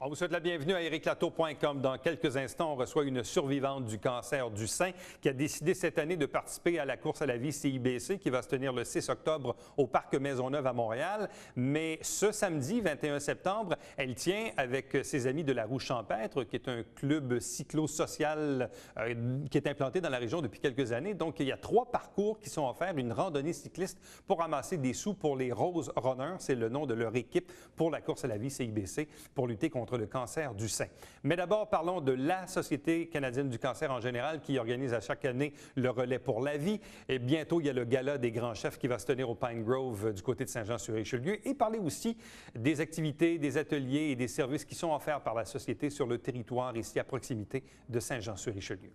On vous souhaite la bienvenue à ericlato.com. Dans quelques instants, on reçoit une survivante du cancer du sein qui a décidé cette année de participer à la course à la vie CIBC qui va se tenir le 6 octobre au Parc Maisonneuve à Montréal. Mais ce samedi, 21 septembre, elle tient avec ses amis de la Roue Champêtre, qui est un club cyclo-social qui est implanté dans la région depuis quelques années. Donc, il y a 3 parcours qui sont offerts, une randonnée cycliste pour ramasser des sous pour les Rose Runners, c'est le nom de leur équipe pour la course à la vie CIBC, pour lutter contre le cancer du sein. Mais d'abord, parlons de la Société canadienne du cancer en général qui organise à chaque année le relais pour la vie. Et bientôt, il y a le gala des grands chefs qui va se tenir au Pine Grove du côté de Saint-Jean-sur-Richelieu et parler aussi des activités, des ateliers et des services qui sont offerts par la Société sur le territoire ici à proximité de Saint-Jean-sur-Richelieu.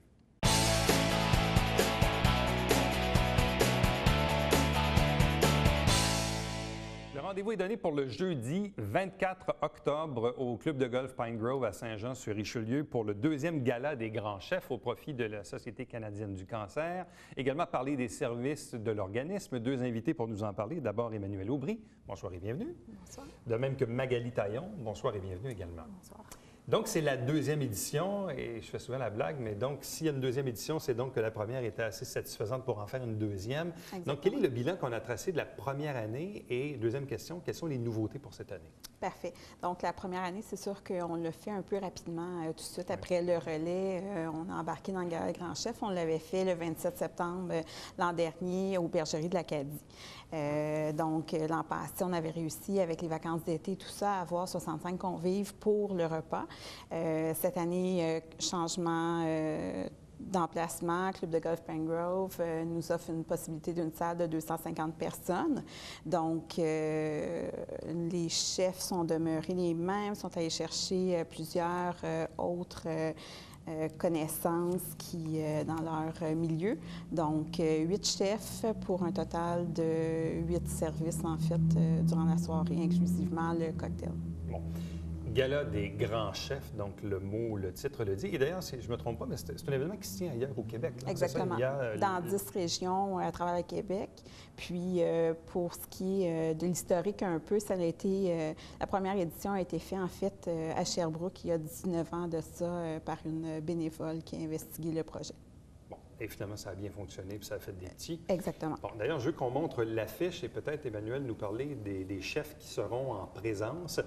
Le rendez-vous est donné pour le jeudi 24 octobre au club de golf Pine Grove à Saint-Jean-sur-Richelieu pour le 2e gala des grands chefs au profit de la Société canadienne du cancer. Également parler des services de l'organisme. 2 invités pour nous en parler. D'abord, Emmanuel Aubry. Bonsoir et bienvenue. Bonsoir. De même que Magali Taillon. Bonsoir et bienvenue également. Bonsoir. Donc, c'est la 2e édition, et je fais souvent la blague, mais donc, s'il y a une 2e édition, c'est donc que la première était assez satisfaisante pour en faire une 2e. Exactement. Donc, quel est le bilan qu'on a tracé de la première année? Et deuxième question, quelles sont les nouveautés pour cette année? Parfait. Donc, la première année, c'est sûr qu'on l'a fait un peu rapidement tout de suite après le relais. On a embarqué dans le Gala Grand Chef. On l'avait fait le 27 septembre l'an dernier aux Bergeries de l'Acadie. Donc, l'an passé, on avait réussi avec les vacances d'été, tout ça, à avoir 65 convives pour le repas. Cette année, changement d'emplacement, Club de golf Pine Grove nous offre une possibilité d'une salle de 250 personnes. Donc, les chefs sont demeurés les mêmes, sont allés chercher plusieurs autres connaissances qui, dans leur milieu. Donc, 8 chefs pour un total de 8 services, en fait, durant la soirée, inclusivement le cocktail. Bon. Gala des grands chefs, donc le titre le dit. Et d'ailleurs, si je ne me trompe pas, mais c'est un événement qui se tient ailleurs au Québec. Là. Exactement. Ça, dans 10 régions à travers le Québec. Puis, pour ce qui est de l'historique un peu, ça a été... la première édition a été faite, en fait, à Sherbrooke, il y a 19 ans de ça, par une bénévole qui a investigué le projet. Bon, et finalement, ça a bien fonctionné, puis ça a fait des petits. Exactement. Bon, d'ailleurs, je veux qu'on montre l'affiche et peut-être, Emmanuel, nous parler des chefs qui seront en présence.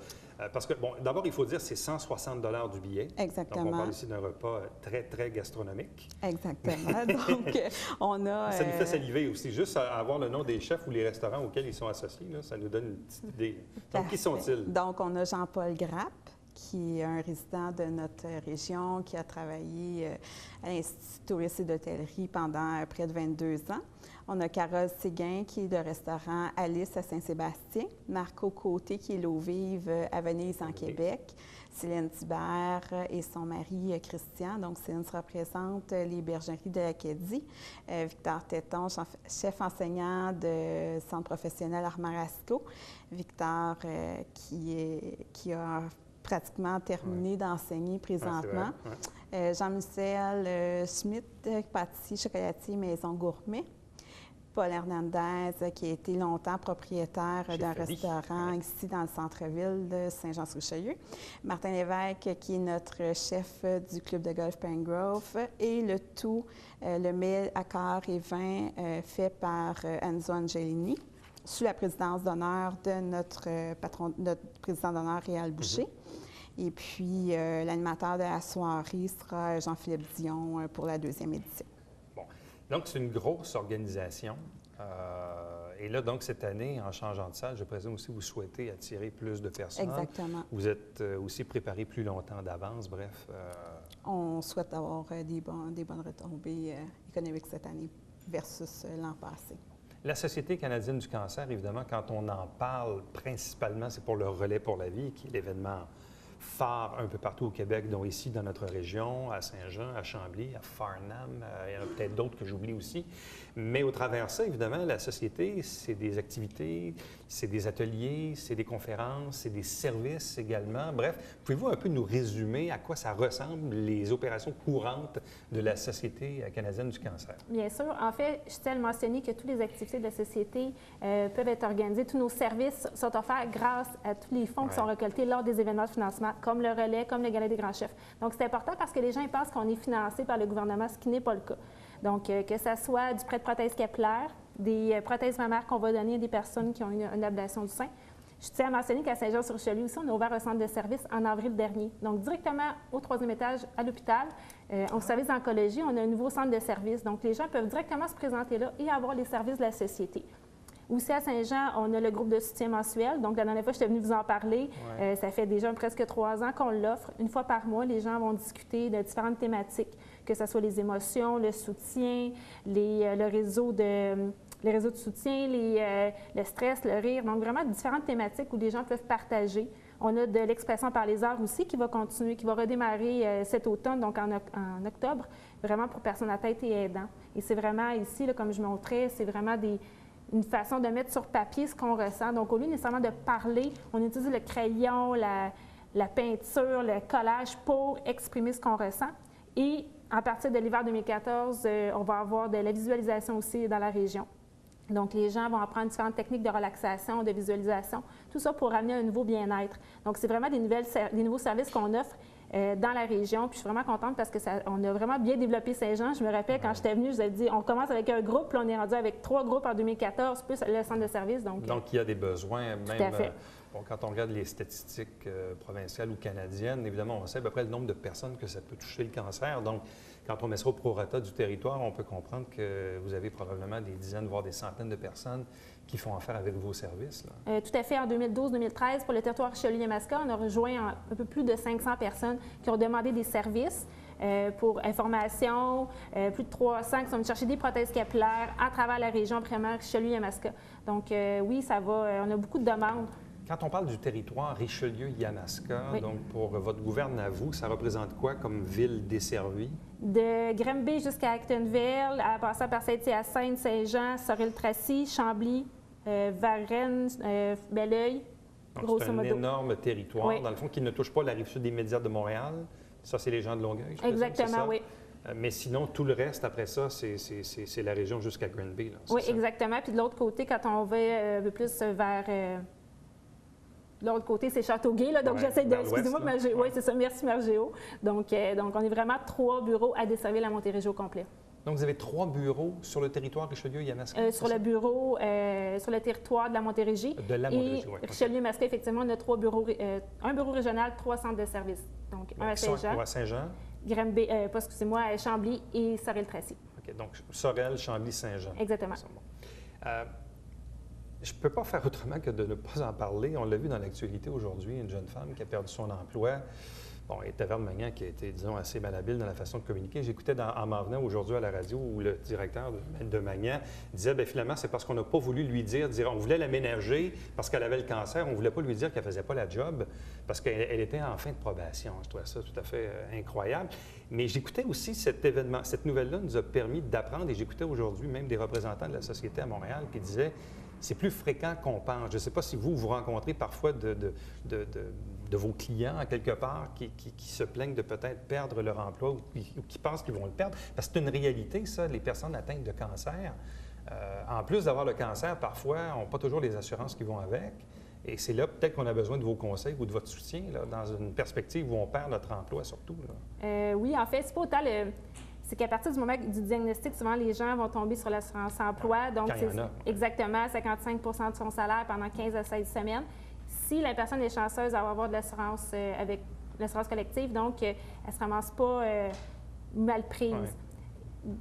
Parce que, bon, d'abord, il faut dire c'est 160 $ du billet. Exactement. Donc, on parle ici d'un repas très, très gastronomique. Exactement. Donc, on a... Ça nous fait saliver aussi. Juste à avoir le nom des chefs ou les restaurants auxquels ils sont associés, là, ça nous donne une petite idée. Donc, qui sont-ils? Donc, on a Jean-Paul Grappe, qui est un résident de notre région, qui a travaillé à l'Institut de tourisme et d'hôtellerie pendant près de 22 ans. On a Carole Séguin, qui est de restaurant Alice à Saint-Sébastien. Marco Côté, qui est l'eau vive à Venise, en Québec. Céline Thibert et son mari Christian. Donc, Céline représente les Bergeries de l'Acadie. Victor Téton, chef enseignant de Centre professionnel Armarasco. Victor, qui a pratiquement terminé d'enseigner présentement. Jean-Michel Schmitt, pâtissier, chocolatier, Maison Gourmet. Paul Hernandez, qui a été longtemps propriétaire d'un restaurant ici dans le centre-ville de Saint-Jean-sur-Richelieu. Martin Lévesque, qui est notre chef du club de golf Pine Grove. Et le tout, le mets à quart et vin fait par Enzo Angelini, sous la présidence d'honneur de notre président d'honneur, Réal Boucher. Et puis, l'animateur de la soirée sera Jean-Philippe Dion pour la 2e édition. Bon. Donc, c'est une grosse organisation. Et là, donc, cette année, en changeant de salle, je présume aussi vous souhaitez attirer plus de personnes. Exactement. Vous êtes aussi préparé plus longtemps d'avance, bref. On souhaite avoir des bonnes retombées économiques cette année versus l'an passé. La Société canadienne du cancer, évidemment, quand on en parle, principalement, c'est pour le relais pour la vie, qui est l'événement phare un peu partout au Québec, dont ici, dans notre région, à Saint-Jean, à Chambly, à Farnham. Il y en a peut-être d'autres que j'oublie aussi. Mais au travers de ça, évidemment, la Société, c'est des activités, c'est des ateliers, c'est des conférences, c'est des services également. Bref, pouvez-vous un peu nous résumer à quoi ça ressemble, les opérations courantes de la Société canadienne du cancer? Bien sûr. En fait, je tiens à le mentionner que toutes les activités de la Société peuvent être organisées. Tous nos services sont offerts grâce à tous les fonds qui sont récoltés lors des événements de financement comme le relais, comme le Gala des grands chefs. Donc, c'est important parce que les gens ils pensent qu'on est financé par le gouvernement, ce qui n'est pas le cas. Donc, que ce soit du prêt de prothèse capillaire, des prothèses mammaires qu'on va donner à des personnes qui ont une ablation du sein. Je tiens à mentionner qu'à Saint-Jean-sur-Richelieu aussi, on a ouvert un centre de service en avril dernier. Donc, directement au 3e étage à l'hôpital, au service d'oncologie, on a un nouveau centre de service. Donc, les gens peuvent directement se présenter là et avoir les services de la société. Aussi, à Saint-Jean, on a le groupe de soutien mensuel. Donc, la dernière fois, j'étais venue vous en parler. Ouais. Ça fait déjà presque 3 ans qu'on l'offre. Une fois par mois, les gens vont discuter de différentes thématiques, que ce soit les émotions, le soutien, le réseau de soutien, le stress, le rire. Donc, vraiment différentes thématiques où les gens peuvent partager. On a de l'expression par les arts aussi qui va continuer, qui va redémarrer cet automne, donc en octobre, vraiment pour personnes à tête et aidants. Et c'est vraiment ici, là, comme je montrais, c'est vraiment une façon de mettre sur papier ce qu'on ressent. Donc, au lieu nécessairement de parler, on utilise le crayon, la peinture, le collage pour exprimer ce qu'on ressent. Et à partir de l'hiver 2014, on va avoir de la visualisation aussi dans la région. Donc, les gens vont apprendre différentes techniques de relaxation, de visualisation, tout ça pour amener un nouveau bien-être. Donc, c'est vraiment des nouveaux services qu'on offre dans la région. Puis, je suis vraiment contente parce qu'on a vraiment bien développé Saint-Jean. Je me rappelle, quand j'étais venue, je vous ai dit, on commence avec un groupe, puis on est rendu avec 3 groupes en 2014, plus le centre de service. Donc il y a des besoins, même... Tout à fait. Bon, quand on regarde les statistiques provinciales ou canadiennes, évidemment, on sait à peu près le nombre de personnes que ça peut toucher le cancer. Donc, quand on met ça au prorata du territoire, on peut comprendre que vous avez probablement des dizaines, voire des centaines de personnes qui font affaire avec vos services. Là. Tout à fait. En 2012-2013, pour le territoire Richelieu-Yamaska, on a rejoint un peu plus de 500 personnes qui ont demandé des services pour information. Plus de 300 qui sont venus chercher des prothèses capillaires à travers la région, vraiment Richelieu-Yamaska. Donc, oui, ça va. On a beaucoup de demandes. Quand on parle du territoire Richelieu-Yamaska, Oui. donc pour votre gouverne à vous, ça représente quoi comme ville desservie? De Granby jusqu'à Actonville, à passer par Saint-Hyacinthe, Saint-Jean, Sorel-Tracy, Chambly, Varennes, Belleuil, Donc, grosso c'est un modo. énorme territoire, Oui. dans le fond, qui ne touche pas la rive-sud immédiate de Montréal. Ça, c'est les gens de Longueuil, je présume, c'est Exactement, ça? oui. Mais sinon, tout le reste, après ça, c'est la région jusqu'à Granby. Là, Oui, c'est ça? exactement. Puis de l'autre côté, quand on va un peu plus vers... de l'autre côté, c'est Châteauguay, là, donc Ouais, j'essaie de... vers l'ouest, Excusez-moi, là. Margéo. Ouais. Oui, c'est ça. Merci, Margéo. Donc, on est vraiment 3 bureaux à desservir la Montérégie au complet. Donc, vous avez 3 bureaux sur le territoire Richelieu-Yamaska? Sur le bureau, sur le territoire de la Montérégie. De la Montérégie, oui. Et Richelieu-Yamaska, effectivement, on a 3 bureaux, un bureau régional, 3 centres de services. Donc, un à Saint-Jean, À Saint-Jean. Granby, excusez-moi, à Chambly et Sorel-Tracy. OK. Donc, Sorel, Chambly, Saint-Jean. Exactement. C'est bon. Je ne peux pas faire autrement que de ne pas en parler. On l'a vu dans l'actualité aujourd'hui, une jeune femme qui a perdu son emploi. Bon, et Taverne Magnan qui a été, disons, assez malhabile dans la façon de communiquer. J'écoutais en m'en venant aujourd'hui à la radio où le directeur de Magnan disait, bien finalement, c'est parce qu'on n'a pas voulu lui dire, on voulait l'aménager parce qu'elle avait le cancer, on ne voulait pas lui dire qu'elle ne faisait pas la job parce qu'elle était en fin de probation. Je trouvais ça tout à fait incroyable. Mais j'écoutais aussi cet événement, cette nouvelle-là nous a permis d'apprendre, et j'écoutais aujourd'hui même des représentants de la société à Montréal qui disaient, c'est plus fréquent qu'on pense. Je ne sais pas si vous rencontrez parfois de vos clients, en quelque part, qui se plaignent de peut-être perdre leur emploi ou qui pensent qu'ils vont le perdre. Parce que c'est une réalité, ça, les personnes atteintes de cancer. En plus d'avoir le cancer, parfois, n'ont pas toujours les assurances qui vont avec. Et c'est là peut-être qu'on a besoin de vos conseils ou de votre soutien, là, dans une perspective où on perd notre emploi surtout. Là. Oui, en fait, c'est pas autant le... C'est qu'à partir du moment du diagnostic, souvent, les gens vont tomber sur l'assurance emploi. Donc, Quand il y en a. Exactement 55 de son salaire pendant 15 à 16 semaines. Si la personne est chanceuse, elle va avoir de l'assurance avec l'assurance collective, donc elle ne se ramasse pas mal prise. Ouais.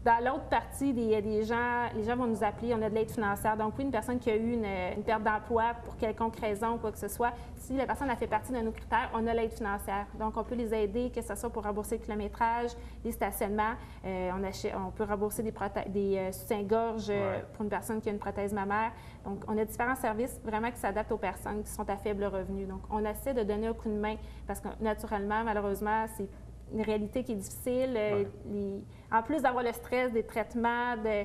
Dans l'autre partie, les gens vont nous appeler, on a de l'aide financière. Donc, oui, une personne qui a eu une perte d'emploi pour quelconque raison ou quoi que ce soit, si la personne a fait partie de nos critères, on a l'aide financière. Donc, on peut les aider, que ce soit pour rembourser le kilométrage, les stationnements. On peut rembourser des soutiens-gorge pour une personne qui a une prothèse mammaire. Donc, on a différents services vraiment qui s'adaptent aux personnes qui sont à faible revenu. Donc, on essaie de donner un coup de main parce que, naturellement, malheureusement, c'est une réalité qui est difficile. Ouais. En plus d'avoir le stress des traitements, de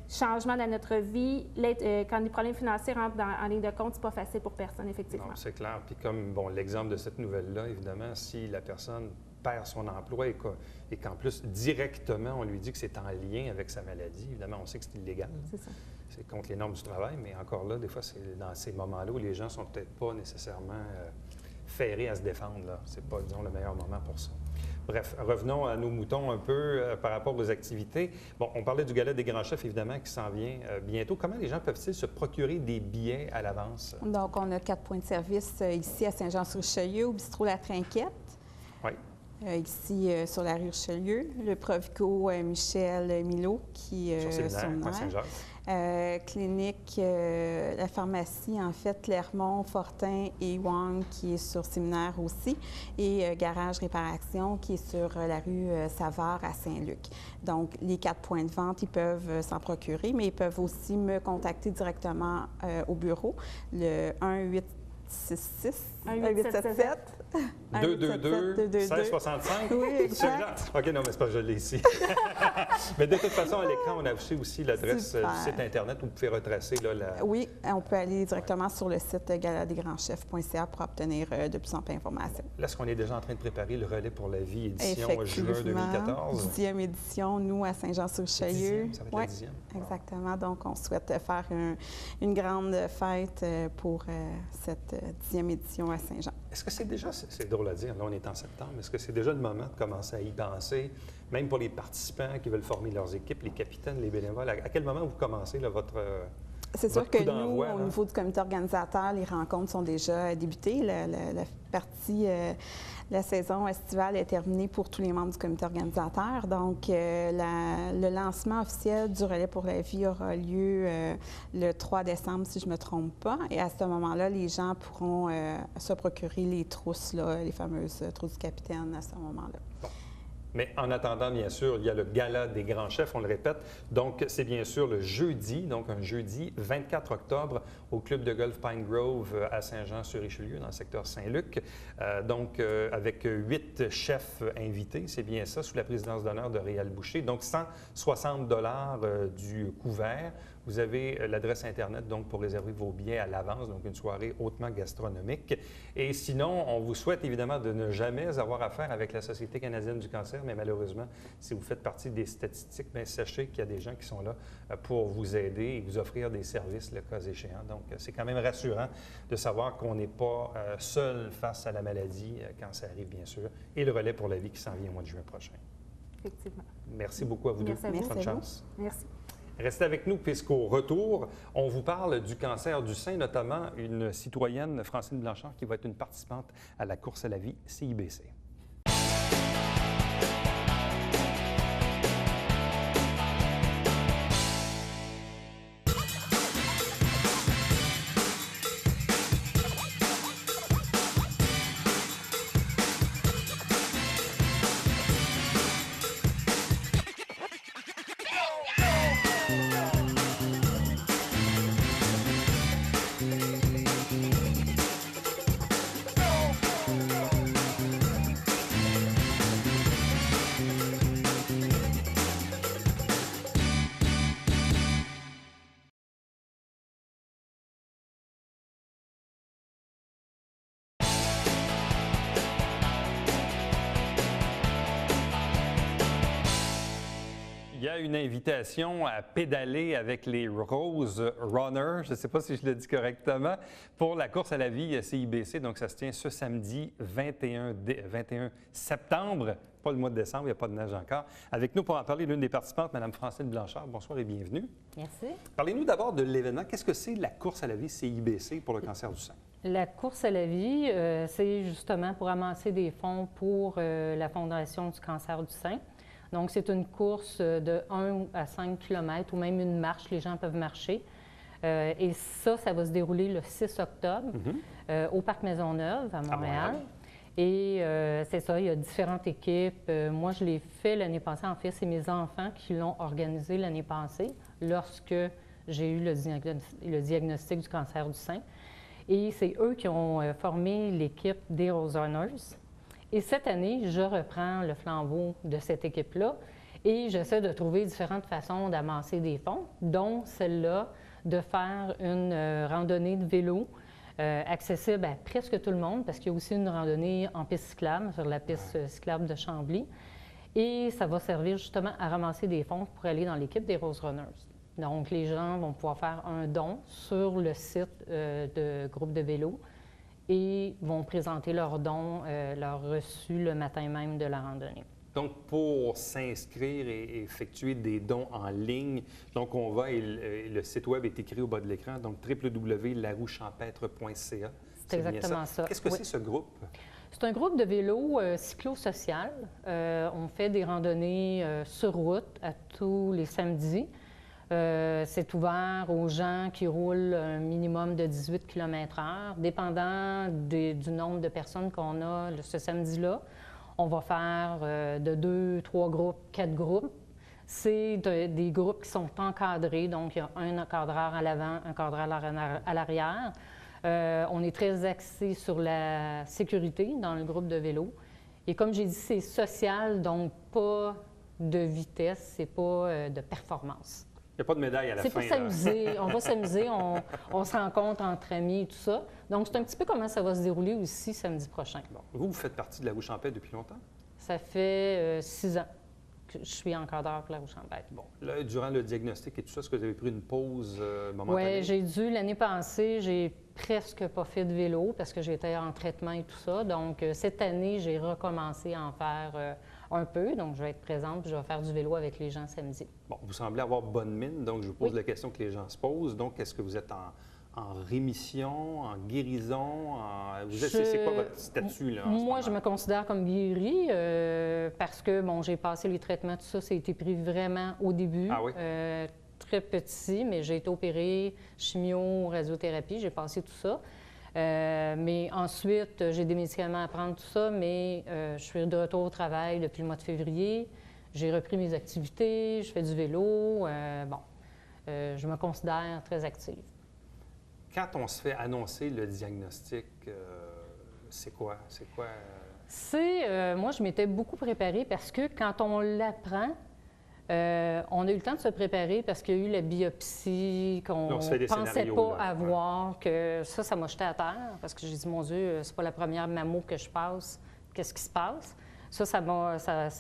changements dans notre vie, quand les problèmes financiers rentrent en ligne de compte, c'est pas facile pour personne, effectivement. Non, c'est clair. Puis comme l'exemple de cette nouvelle-là, évidemment, si la personne perd son emploi et qu'en plus, directement, on lui dit que c'est en lien avec sa maladie, évidemment, on sait que c'est illégal. C'est ça. C'est contre les normes du travail, mais encore là, des fois, c'est dans ces moments-là où les gens sont peut-être pas nécessairement ferré à se défendre. Ce n'est pas, disons, le meilleur moment pour ça. Bref, revenons à nos moutons un peu par rapport aux activités. Bon, on parlait du gala des grands chefs, évidemment, qui s'en vient bientôt. Comment les gens peuvent-ils se procurer des billets à l'avance? Donc, on a 4 points de service ici à Saint-Jean-sur-Richelieu, au bistrot La Trinquette. Oui. Ici, sur la rue Richelieu. Le Provico Michel Milot, qui est sur Saint-Jacques. Clinique, la pharmacie, en fait, Clermont, Fortin et Wang, qui est sur Séminaire aussi. Et Garage Réparation, qui est sur la rue Savard à Saint-Luc. Donc, les 4 points de vente, ils peuvent s'en procurer, mais ils peuvent aussi me contacter directement au bureau, le 1-866-1877. 222-1665? Oui, exact. OK, non, mais c'est pas que je l'ai ici. Mais de toute façon, à l'écran, on a aussi l'adresse du site Internet où vous pouvez retracer. Là, Oui, on peut aller directement sur le site galadesgrandschefs.ca pour obtenir de plus en plus d'informations. Là, est-ce qu'on est déjà en train de préparer le relais pour la vie édition juin 2014? 10e édition, nous, à Saint-Jean-sur-Richelieu. Ça va être la 10e? Exactement. Donc, on souhaite faire une grande fête pour cette 10e édition à Saint-Jean. Est-ce que c'est déjà, c'est drôle à dire, là on est en septembre, est-ce que c'est déjà le moment de commencer à y penser, même pour les participants qui veulent former leurs équipes, les capitaines, les bénévoles, à quel moment vous commencez là, votre C'est sûr que nous, au niveau du comité organisateur, les rencontres sont déjà débutées. La partie, la saison estivale est terminée pour tous les membres du comité organisateur. Donc, le lancement officiel du relais pour la vie aura lieu le 3 décembre, si je ne me trompe pas. Et à ce moment-là, les gens pourront se procurer les trousses, là, les fameuses trousses du capitaine à ce moment-là. Bon. Mais en attendant, bien sûr, il y a le gala des grands chefs, on le répète. Donc, c'est bien sûr le jeudi, donc un jeudi 24 octobre au club de golf Pine Grove à Saint-Jean-sur-Richelieu, dans le secteur Saint-Luc. Donc, avec 8 chefs invités, c'est bien ça, sous la présidence d'honneur de Réal Boucher. Donc, 160 $ du couvert. Vous avez l'adresse Internet donc pour réserver vos billets à l'avance, donc une soirée hautement gastronomique. Et sinon, on vous souhaite évidemment de ne jamais avoir affaire avec la Société canadienne du cancer, mais malheureusement, si vous faites partie des statistiques, bien, sachez qu'il y a des gens qui sont là pour vous aider et vous offrir des services le cas échéant. Donc, c'est quand même rassurant de savoir qu'on n'est pas seul face à la maladie quand ça arrive, bien sûr, et le relais pour la vie qui s'en vient au mois de juin prochain. Effectivement. Merci beaucoup à vous deux. Bonne chance. Merci. Restez avec nous puisqu'au retour, on vous parle du cancer du sein, notamment une citoyenne, Francine Blanchard, qui va être une participante à la course à la vie CIBC. Il y a une invitation à pédaler avec les Rose Runners, je ne sais pas si je le dis correctement, pour la course à la vie CIBC. Donc, ça se tient ce samedi 21 septembre, pas le mois de décembre, il n'y a pas de neige encore. Avec nous pour en parler, l'une des participantes, Mme Francine Blanchard. Bonsoir et bienvenue. Merci. Parlez-nous d'abord de l'événement. Qu'est-ce que c'est la course à la vie CIBC pour le cancer du sein? La course à la vie, c'est justement pour amasser des fonds pour la Fondation du cancer du sein. Donc, c'est une course de 1 à 5 km ou même une marche. Les gens peuvent marcher. Et ça va se dérouler le 6 octobre au Parc Maisonneuve à Montréal. Et c'est ça, il y a différentes équipes. Moi, je l'ai fait l'année passée. En fait, c'est mes enfants qui l'ont organisé l'année passée lorsque j'ai eu le diagnostic du cancer du sein. Et c'est eux qui ont formé l'équipe des Rose Runners. Et cette année, je reprends le flambeau de cette équipe-là et j'essaie de trouver différentes façons d'amasser des fonds, dont celle-là de faire une randonnée de vélo accessible à presque tout le monde, parce qu'il y a aussi une randonnée en piste cyclable, sur la piste cyclable de Chambly. Et ça va servir justement à ramasser des fonds pour aller dans l'équipe des Rose Runners. Donc, les gens vont pouvoir faire un don sur le site de groupe de vélo. et vont présenter leurs dons, leurs reçus le matin même de la randonnée. Donc, pour s'inscrire et effectuer des dons en ligne, donc on va, et le site web est écrit au bas de l'écran, donc www.larouechampêtre.ca. C'est exactement ça. Qu'est-ce que c'est ce groupe? C'est un groupe de vélo cyclo-social. On fait des randonnées sur route à tous les samedis. C'est ouvert aux gens qui roulent un minimum de 18 km/h. Dépendant du nombre de personnes qu'on a ce samedi-là, on va faire de 2, 3 groupes, 4 groupes. C'est des groupes qui sont encadrés, donc il y a un encadreur à l'avant, un encadreur à l'arrière. On est très axé sur la sécurité dans le groupe de vélo. Et comme j'ai dit, c'est social, donc pas de vitesse, c'est pas de performance. Il n'y a pas de médaille à la fin. C'est pour s'amuser. On va s'amuser, on se rencontre entre amis et tout ça. Donc, c'est un petit peu comment ça va se dérouler aussi samedi prochain. Bon. Vous faites partie de la Roue-Champêtre depuis longtemps? Ça fait 6 ans que je suis encadreur pour la Roue-Champêtre. Bon. Là, durant le diagnostic et tout ça, est-ce que vous avez pris une pause momentanée? Oui, j'ai dû. L'année passée, j'ai presque pas fait de vélo parce que j'étais en traitement et tout ça. Donc, cette année, j'ai recommencé à en faire un peu. Donc, je vais être présente puis je vais faire du vélo avec les gens samedi. Bon, vous semblez avoir bonne mine, donc je vous pose la question que les gens se posent. Donc, est-ce que vous êtes en rémission, en guérison? C'est quoi votre statut là, en ce moment? Moi, je me considère comme guérie parce que, bon, j'ai passé les traitements, tout ça, ça a été pris vraiment au début. Ah oui? Très petit, mais j'ai été opérée, chimio, radiothérapie, j'ai passé tout ça. Mais ensuite, j'ai des médicaments à prendre, tout ça, mais je suis de retour au travail depuis le mois de février. J'ai repris mes activités, je fais du vélo. Je me considère très active. Quand on se fait annoncer le diagnostic, c'est quoi? Moi, je m'étais beaucoup préparée parce que quand on l'apprend, on a eu le temps de se préparer parce qu'il y a eu la biopsie qu'on ne pensait pas avoir, que ça m'a jeté à terre parce que j'ai dit, mon Dieu, c'est pas la première mammo que je passe, qu'est-ce qui se passe? Ça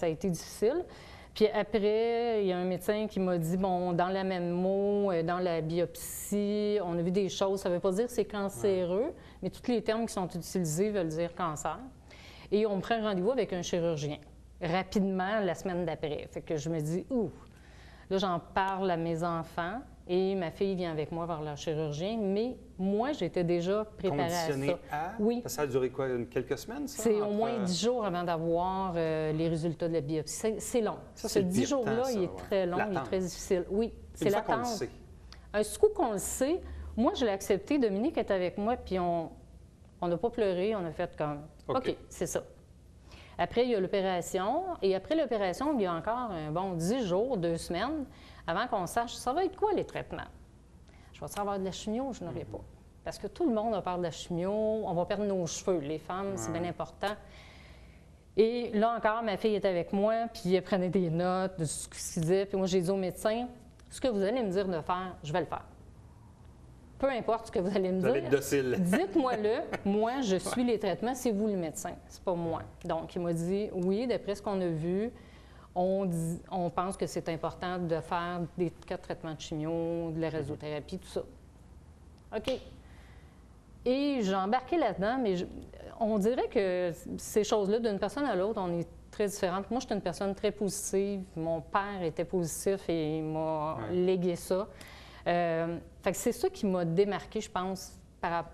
a été difficile. Puis après, il y a un médecin qui m'a dit, bon, dans la mammo, dans la biopsie, on a vu des choses, ça ne veut pas dire que c'est cancéreux, mais tous les termes qui sont utilisés veulent dire cancer. Et on me prend un rendez-vous avec un chirurgien. Rapidement la semaine d'après. Fait que je me dis, ouh, là, j'en parle à mes enfants et ma fille vient avec moi vers leur chirurgien, mais moi, j'étais déjà préparée à ça. Oui. Ça a duré quoi, quelques semaines, ça? C'est au moins 10 jours avant d'avoir les résultats de la biopsie. C'est long. Ce 10 jours-là, il est très long, il est très difficile. Oui, c'est l'attente. Un coup qu'on le sait, moi, je l'ai accepté. Dominique est avec moi, puis on n'a pas pleuré, on a fait comme, OK, c'est ça. Après, il y a l'opération. Et après l'opération, il y a encore un bon 10 jours, 2 semaines, avant qu'on sache, ça va être quoi les traitements? Je vais avoir de la chimio ou je n'aurai pas? Parce que tout le monde a peur de la chimio. On va perdre nos cheveux. Les femmes, c'est bien important. Et là encore, ma fille était avec moi, puis elle prenait des notes de ce qu'il disait. Puis moi, j'ai dit au médecin, ce que vous allez me dire de faire, je vais le faire. Peu importe ce que vous allez me dire, être docile. Dites-moi-le. Moi, je suis les traitements, c'est vous le médecin, c'est pas moi. Donc, il m'a dit, oui, d'après ce qu'on a vu, on pense que c'est important de faire des cas de traitement de chimio, de la radiothérapie, tout ça. OK. Et j'ai embarqué là-dedans, mais on dirait que ces choses-là, d'une personne à l'autre, on est très différentes. Moi, je suis une personne très positive. Mon père était positif et il m'a légué ça. Fait que c'est ça qui m'a démarquée, je pense, par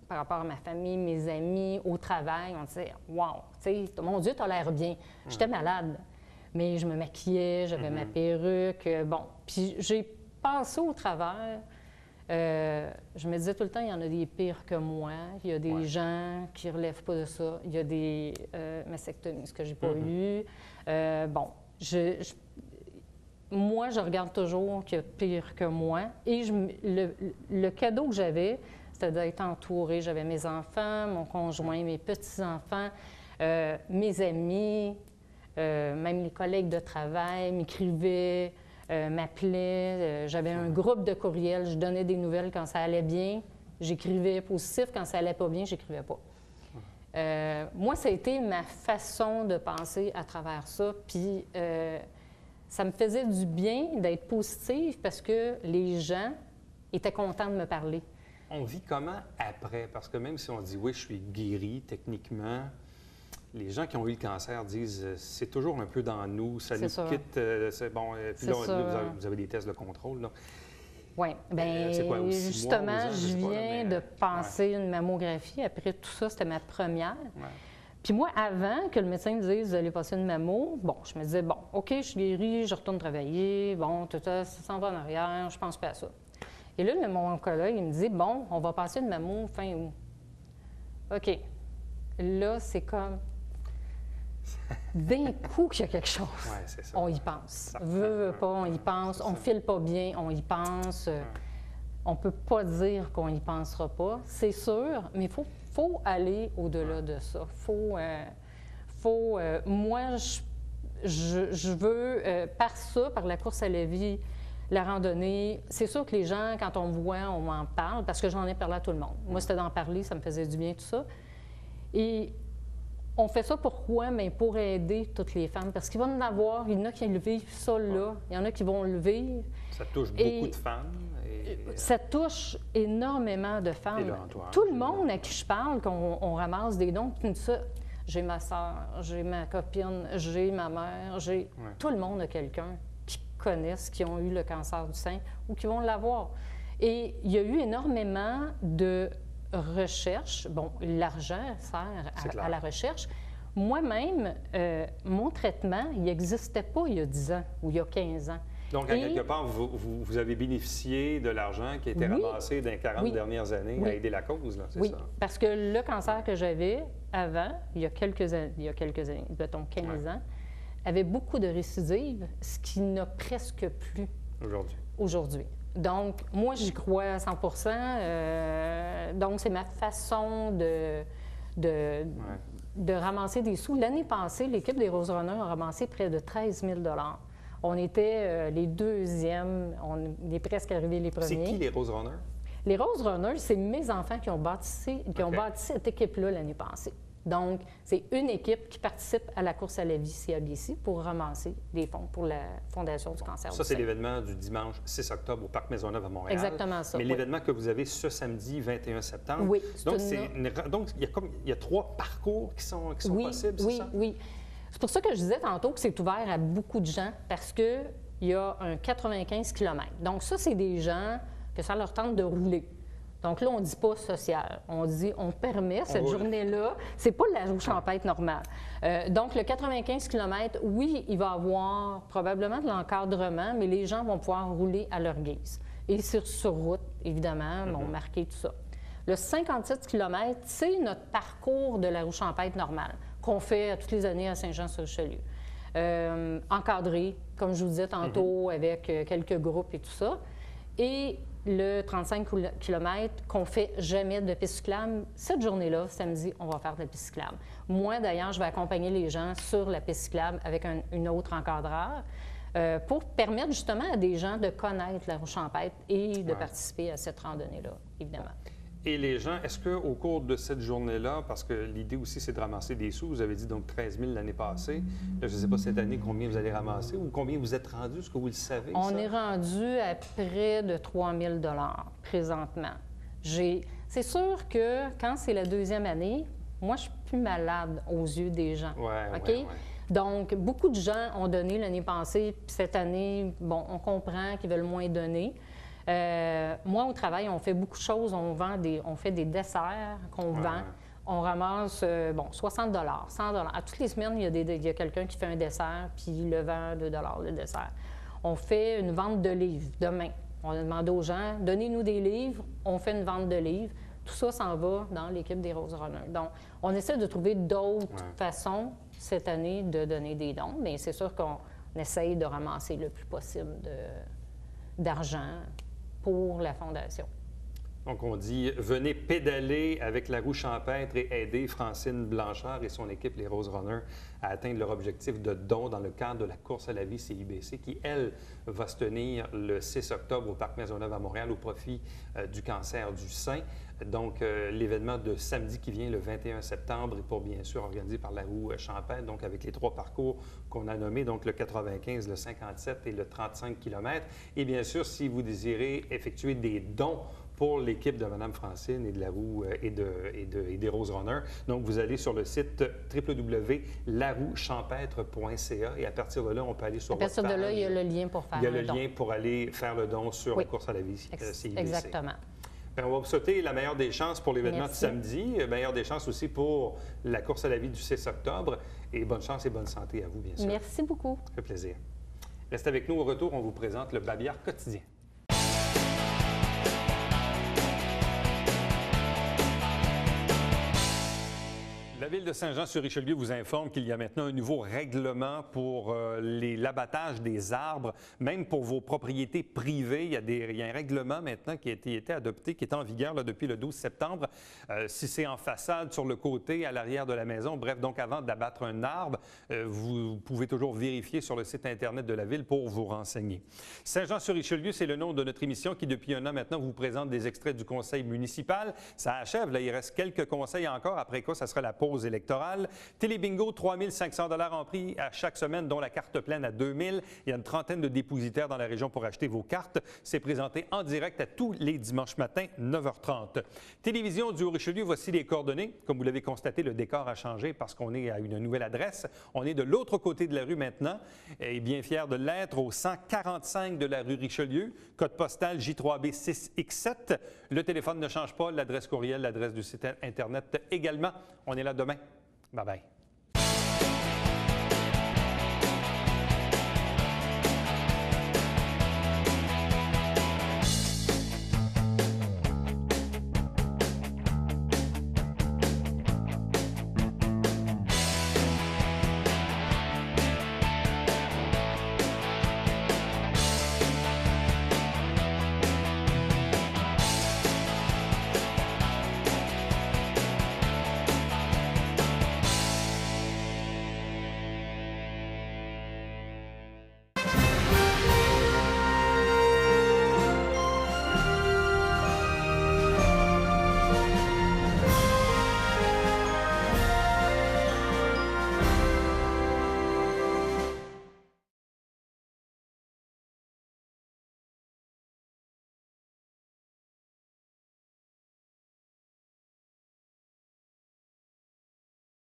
rapport à ma famille, mes amis, au travail. On disait, wow, tu sais, mon Dieu, t'as l'air bien. J'étais malade, mais je me maquillais, j'avais ma perruque. Bon, puis j'ai passé au travers. Je me disais tout le temps, il y en a des pires que moi. Il y a des gens qui ne relèvent pas de ça. Il y a des mastectomies, ce que j'ai pas eu. Moi, je regarde toujours qu'il y a pire que moi. Et le cadeau que j'avais, c'était d'être entourée. J'avais mes enfants, mon conjoint, mes petits-enfants, mes amis, même les collègues de travail m'écrivaient, m'appelaient. J'avais un groupe de courriels. Je donnais des nouvelles quand ça allait bien. J'écrivais positif. Quand ça allait pas bien, j'écrivais pas. Moi, ça a été ma façon de penser à travers ça. Puis ça me faisait du bien d'être positive parce que les gens étaient contents de me parler. On vit comment après? Parce que même si on dit, oui, je suis guéri techniquement, les gens qui ont eu le cancer disent c'est toujours un peu dans nous, ça nous quitte. C'est bon. Puis là, vous avez des tests de contrôle. Là. Oui. Bien, justement, je viens de passer une mammographie. Après tout ça, c'était ma première. Ouais. Puis moi, avant que le médecin me dise vous allez passer une mammo, bon, je me disais bon, OK, je suis guérie, je retourne travailler, bon, tout ça s'en va en arrière, je pense pas à ça. Et là, mon oncologue, il me dit bon, on va passer une mammo fin août. OK. Là, c'est comme d'un coup qu'il y a quelque chose. Ouais, c'est ça. On y pense. Veut pas, on y pense. On file pas bien, on y pense. On peut pas dire qu'on y pensera pas, c'est sûr, mais il faut aller au-delà de ça. Moi, je veux, par la course à la vie, la randonnée, c'est sûr que les gens, quand on me voit, on m'en parle, parce que j'en ai parlé à tout le monde. Moi, c'était d'en parler, ça me faisait du bien, tout ça. Et on fait ça pourquoi? Bien, pour aider toutes les femmes, parce qu'il va en avoir, il y en a qui le vivent ça là, il y en a qui vont le vivre. Ça touche beaucoup de femmes. Ça touche énormément de femmes. Tout le monde à qui je parle, qu'on ramasse des dons, qui me dit ça. J'ai ma soeur, j'ai ma copine, j'ai ma mère, j'ai... Ouais. Tout le monde a quelqu'un qui connaissent, qui ont eu le cancer du sein ou qui vont l'avoir. Et il y a eu énormément de recherche. Bon, l'argent sert à la recherche. Moi-même, mon traitement, il n'existait pas il y a 10 ans ou il y a 15 ans. Donc, à quelque part, vous avez bénéficié de l'argent qui a été ramassé dans les 40 dernières années à aider la cause, là, c'est ça? Oui, parce que le cancer que j'avais avant, il y a quelques années, mettons 15 ans, avait beaucoup de récidives, ce qui n'a presque plus aujourd'hui. Donc, moi, j'y crois à 100 donc, c'est ma façon de ramasser des sous. L'année passée, l'équipe des Rose Runners a ramassé près de 13 000 $. On était les deuxièmes, on est presque arrivés les premiers. C'est qui les Rose Runners? Les Rose Runners, c'est mes enfants qui ont bâti cette équipe-là l'année passée. Donc, c'est une équipe qui participe à la course à la vie CABC pour ramasser des fonds pour la Fondation du cancer du sein. Ça, c'est l'événement du dimanche 6 octobre au Parc Maisonneuve à Montréal. Exactement ça. Mais l'événement que vous avez ce samedi 21 septembre. Oui. Donc, il y a 3 parcours qui sont possibles, c'est ça? Oui. C'est pour ça que je disais tantôt que c'est ouvert à beaucoup de gens parce qu'il y a un 95 km. Donc, ça, c'est des gens que ça leur tente de rouler. Donc là, on ne dit pas social. On dit, on permet cette journée-là. C'est pas la roue champêtre normale. Donc, le 95 km, oui, il va y avoir probablement de l'encadrement, mais les gens vont pouvoir rouler à leur guise. Et sur route, évidemment, vont marquer tout ça. Le 57 km, c'est notre parcours de la roue champêtre normale qu'on fait toutes les années à Saint-Jean-sur-Richelieu. Encadré, comme je vous disais tantôt, avec quelques groupes et tout ça. Et le 35 km qu'on fait jamais de piste cyclable, cette journée-là, samedi, on va faire de la piste cyclable. Moi, d'ailleurs, je vais accompagner les gens sur la piste cyclable avec un autre encadreur pour permettre justement à des gens de connaître la roue champêtre et de participer à cette randonnée-là, évidemment. Et les gens, est-ce qu'au cours de cette journée-là, parce que l'idée aussi, c'est de ramasser des sous, vous avez dit donc 13 000 l'année passée. Là, je ne sais pas cette année combien vous allez ramasser ou combien vous êtes rendu, est-ce que vous le savez? On est rendu à près de 3 000 $ présentement. C'est sûr que quand c'est la deuxième année, moi, je suis plus malade aux yeux des gens. OK? Donc, beaucoup de gens ont donné l'année passée, puis cette année, bon, on comprend qu'ils veulent moins donner. Moi, au travail, on fait beaucoup de choses. On fait des desserts qu'on vend. On ramasse, 60 $, 100 $. À toutes les semaines, il y a quelqu'un qui fait un dessert, puis il le vend 2 $ le dessert. On fait une vente de livres demain. On a demandé aux gens, donnez-nous des livres. On fait une vente de livres. Tout ça s'en va dans l'équipe des Rose Runners. Donc, on essaie de trouver d'autres façons cette année de donner des dons, mais c'est sûr qu'on essaye de ramasser le plus possible d'argent pour la Fondation. Donc, on dit « Venez pédaler avec la roue champêtre et aider Francine Blanchard et son équipe, les Rose Runners, à atteindre leur objectif de don dans le cadre de la course à la vie CIBC qui, elle, va se tenir le 6 octobre au Parc Maisonneuve à Montréal au profit du cancer du sein. Donc, l'événement de samedi qui vient, le 21 septembre, est pour bien sûr organisé par la roue champêtre, donc avec les 3 parcours qu'on a nommés, donc le 95, le 57 et le 35 km. Et bien sûr, si vous désirez effectuer des dons pour l'équipe de Mme Francine et de la roue et des Rose Runners. Donc, vous allez sur le site www.larouechampêtre.ca et à partir de là, on peut aller sur votre page. À partir de là, il y a le lien pour faire le don. Il y a le lien pour aller faire le don sur la course à la vie CIBC. Exactement. Bien, on va vous souhaiter la meilleure des chances pour l'événement de samedi, meilleure des chances aussi pour la course à la vie du 6 octobre et bonne chance et bonne santé à vous, bien sûr. Merci beaucoup. Ça fait plaisir. Restez avec nous. Au retour, on vous présente le Babillard quotidien. La Ville de Saint-Jean-sur-Richelieu vous informe qu'il y a maintenant un nouveau règlement pour l'abattage des arbres, même pour vos propriétés privées. Il y a un règlement maintenant qui a été adopté, qui est en vigueur là, depuis le 12 septembre. Si c'est en façade, sur le côté, à l'arrière de la maison, bref, donc avant d'abattre un arbre, vous pouvez toujours vérifier sur le site Internet de la Ville pour vous renseigner. Saint-Jean-sur-Richelieu, c'est le nom de notre émission qui, depuis un an maintenant, vous présente des extraits du conseil municipal. Ça achève, là, il reste quelques conseils encore. Après quoi, ça sera la pause électorale. Télébingo, 3 500 $ en prix à chaque semaine, dont la carte pleine à 2 000. Il y a une trentaine de dépositaires dans la région pour acheter vos cartes. C'est présenté en direct à tous les dimanches matins, 9h30. Télévision du Haut-Richelieu, voici les coordonnées. Comme vous l'avez constaté, le décor a changé parce qu'on est à une nouvelle adresse. On est de l'autre côté de la rue maintenant et bien fiers de l'être au 145 de la rue Richelieu, code postal J3B6X7. Le téléphone ne change pas, l'adresse courriel, l'adresse du site Internet également. On est là demain. Bye-bye.